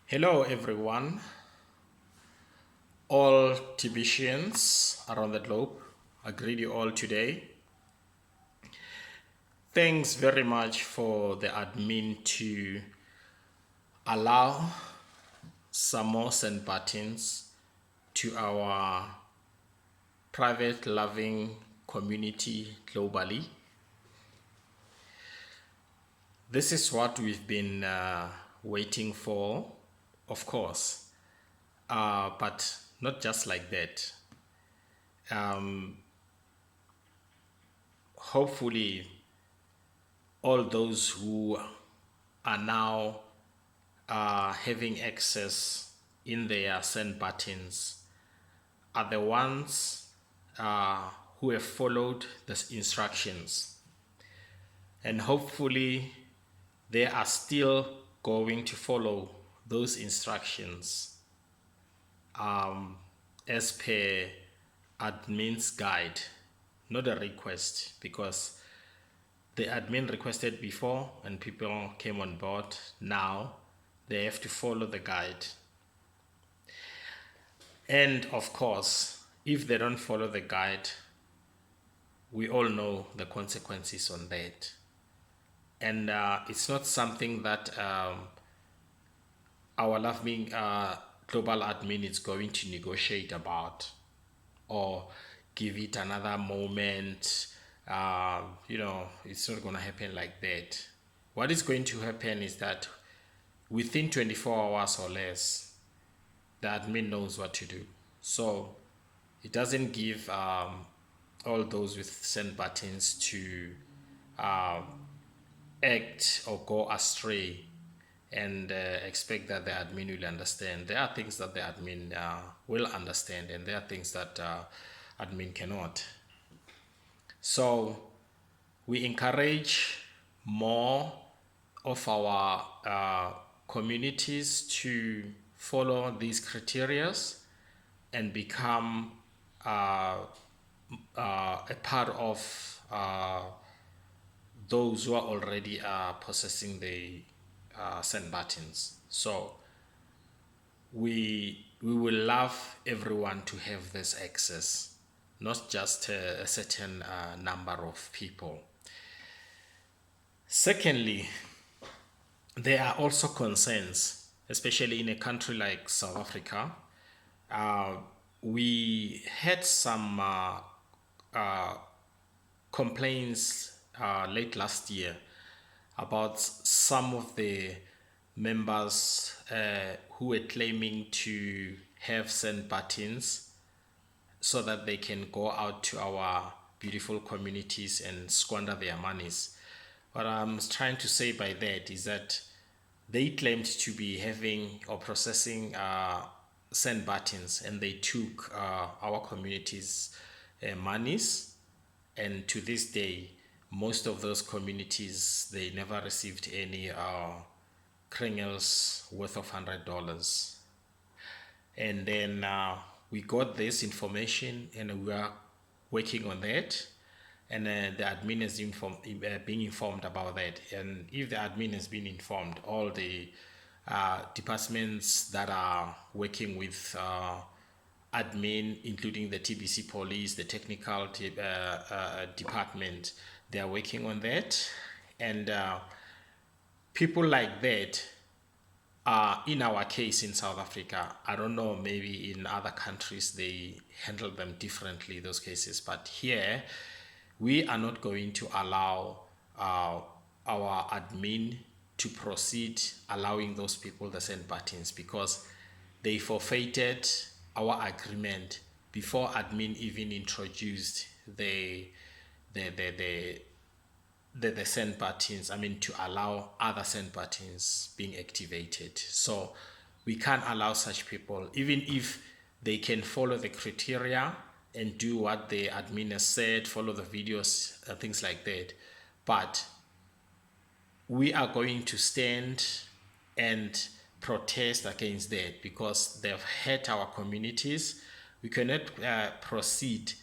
Hello, everyone, all TBCians around the globe. I greet you all today. Thanks very much for the admin to allow some more send buttons to our private loving community globally. This is what we've been waiting for, of course, but not just like that. Hopefully, all those who are now having access in their send buttons are the ones who have followed the instructions, and hopefully they are still going to follow those instructions as per admin's guide, not a request, because the admin requested before and people came on board. Now they have to follow the guide. And of course, if they don't follow the guide, we all know the consequences on that. And it's not something that our loving global admin is going to negotiate about or give it another moment. It's not going to happen like that. What is going to happen is that within 24 hours or less, the admin knows what to do. So it doesn't give all those with send buttons to act or go astray and expect that the admin will understand. There are things that the admin will understand, and there are things that admin cannot. So we encourage more of our communities to follow these criteria and become a part of those who are already possessing the send buttons. So we will love everyone to have this access, not just a certain number of people. Secondly, there are also concerns, especially in a country like South Africa. We had some complaints late last year about some of the members who were claiming to have send buttons so that they can go out to our beautiful communities and squander their monies. What I'm trying to say by that is that they claimed to be having or processing send buttons, and they took our communities' monies, and to this day most of those communities, they never received any kringles worth of $100. And then we got this information and we are working on that, and the admin is being informed about that. And if the admin has been informed, all the departments that are working with admin, including the TBC police, the technical department, they are working on that. And people like that, in our case in South Africa, I don't know, maybe in other countries they handle them differently, those cases, but here we are not going to allow our admin to proceed allowing those people the send buttons, because they forfeited our agreement before admin even introduced the send buttons. I mean, to allow other send buttons being activated. So we can't allow such people, even if they can follow the criteria and do what the admin has said, follow the videos, things like that. But we are going to stand and protest against that, because they've hurt our communities. We cannot proceed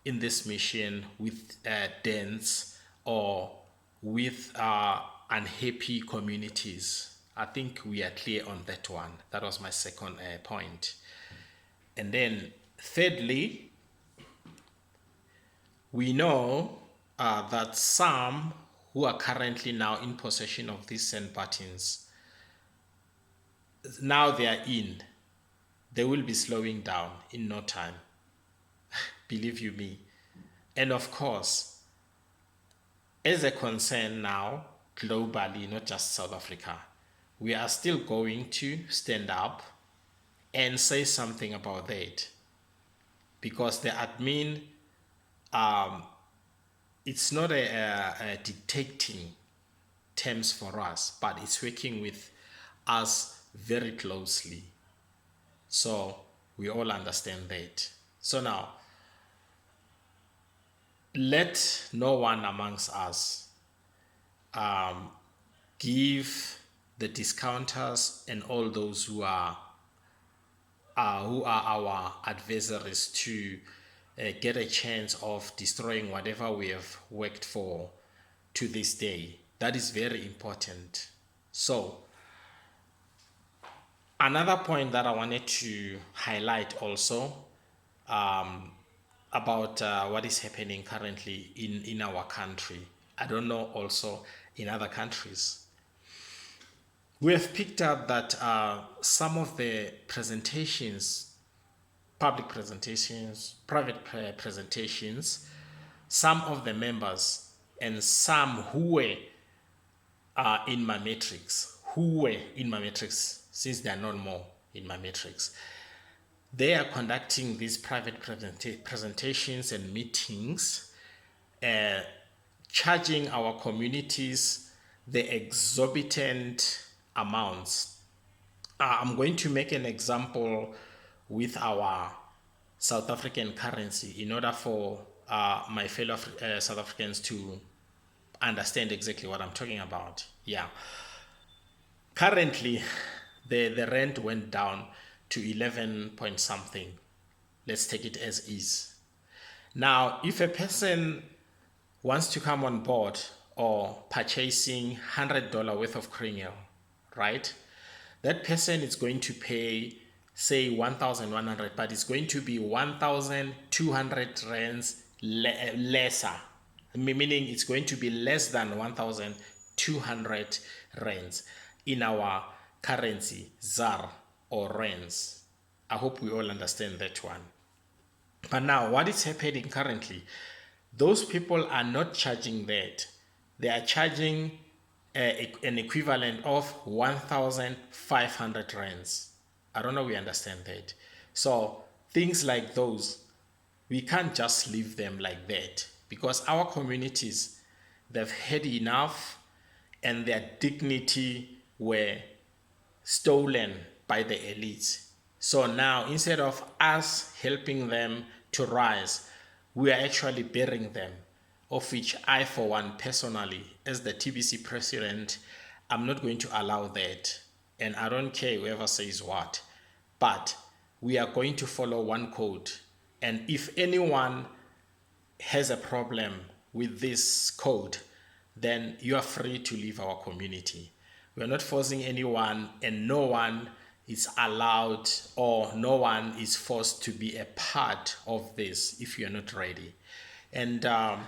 in this mission with dents or with unhappy communities. I think we are clear on that one. That was my second point. And then thirdly, we know that some who are currently now in possession of these send buttons, now they are in, they will be slowing down in no time. Believe you me. And of course, as a concern now, globally, not just South Africa, we are still going to stand up and say something about that. Because the admin, it's not a dictating terms for us, but it's working with us very closely. So we all understand that. So now, let no one amongst us give the discounters and all those who are our adversaries to get a chance of destroying whatever we have worked for to this day. That is very important. So another point that I wanted to highlight also about what is happening currently in our country. I don't know also in other countries. We have picked up that some of the presentations, public presentations, private presentations, some of the members and some who were in my matrix, since they are not more in my matrix, they are conducting these private presentations and meetings, charging our communities the exorbitant amounts. I'm going to make an example with our South African currency in order for my fellow South Africans to understand exactly what I'm talking about. Yeah. Currently, the rent went down to 11 point something. Let's take it as is. Now, if a person wants to come on board or purchasing $100 worth of cranial, right? That person is going to pay, say, 1,100, but it's going to be 1,200 rands lesser, meaning it's going to be less than 1,200 rands in our currency, ZAR or rands. I hope we all understand that one. But now, what is happening currently? Those people are not charging that. They are charging an equivalent of 1,500 rands. I don't know we understand that. So things like those, we can't just leave them like that because our communities, they've had enough and their dignity were stolen by the elites. So now, instead of us helping them to rise, we are actually burying them, of which I, for one, personally, as the TBC president, I'm not going to allow that. And I don't care whoever says what. But we are going to follow one code. And if anyone has a problem with this code, then you are free to leave our community. We are not forcing anyone, and no one is allowed or no one is forced to be a part of this if you're not ready. And to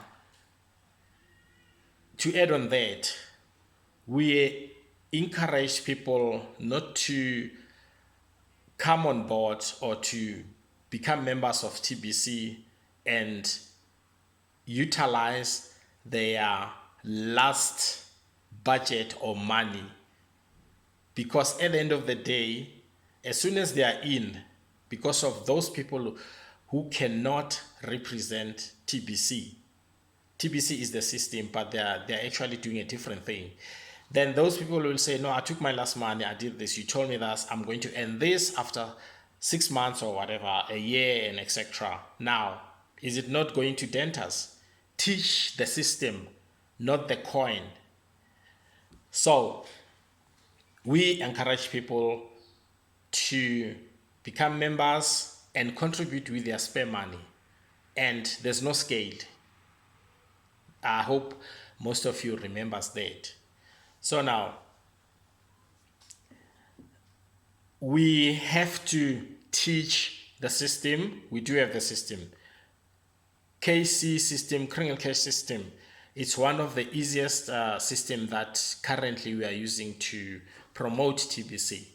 add on that, we encourage people not to come on board or to become members of TBC and utilize their last budget or money, because at the end of the day, as soon as they are in, because of those people who cannot represent TBC is the system, but they're actually doing a different thing. Then those people will say, no, I took my last money, I did this, you told me that I'm going to end this after 6 months or whatever, a year and etc. Now, is it not going to dent us? Teach the system, not the coin. So we encourage people to become members and contribute with their spare money. And there's no scale. I hope most of you remembers that. So now, we have to teach the system. We do have the system. KC system, criminal cash system. It's one of the easiest system that currently we are using to promote TBC.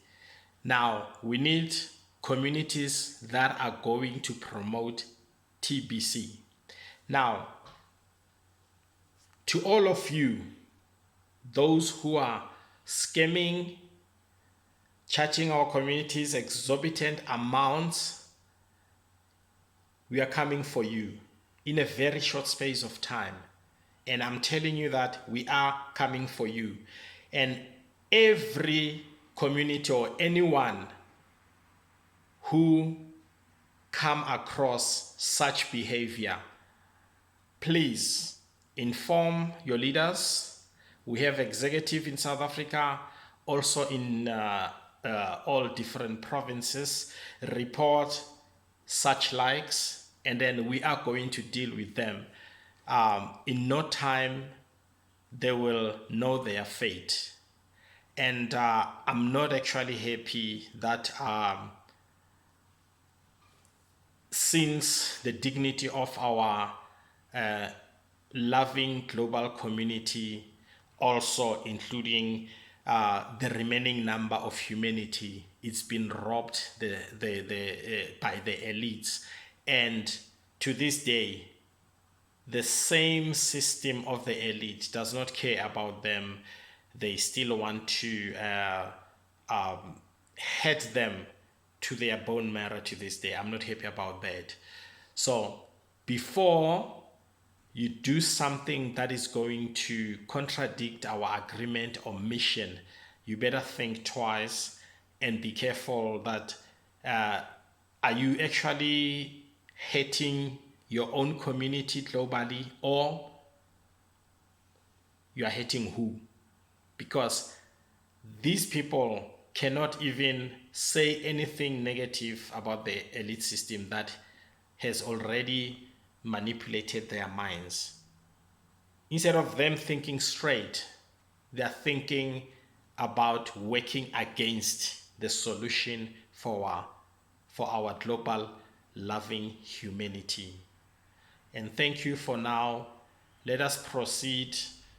Now, we need communities that are going to promote TBC. Now, to all of you, those who are scamming, charging our communities exorbitant amounts, we are coming for you in a very short space of time. And I'm telling you that we are coming for you. And every community or anyone who come across such behavior, please inform your leaders. We have executive in South Africa, also in all different provinces. Report such likes, and then we are going to deal with them. In no time, they will know their fate. And I'm not actually happy that since the dignity of our loving global community, also including the remaining number of humanity, it's been robbed by the elites. And to this day, the same system of the elite does not care about them. They still want to hurt them to their bone marrow to this day. I'm not happy about that. So before you do something that is going to contradict our agreement or mission, you better think twice and be careful that are you actually hating your own community globally, or you are hating who? Because these people cannot even say anything negative about the elite system that has already manipulated their minds. Instead of them thinking straight, they are thinking about working against the solution for our global loving humanity. And thank you for now. Let us proceed.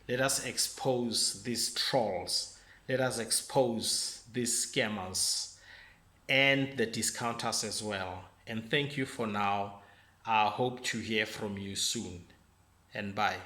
Let us expose these trolls. Let us expose these scammers and the discounters as well. And thank you for now. I hope to hear from you soon. And bye.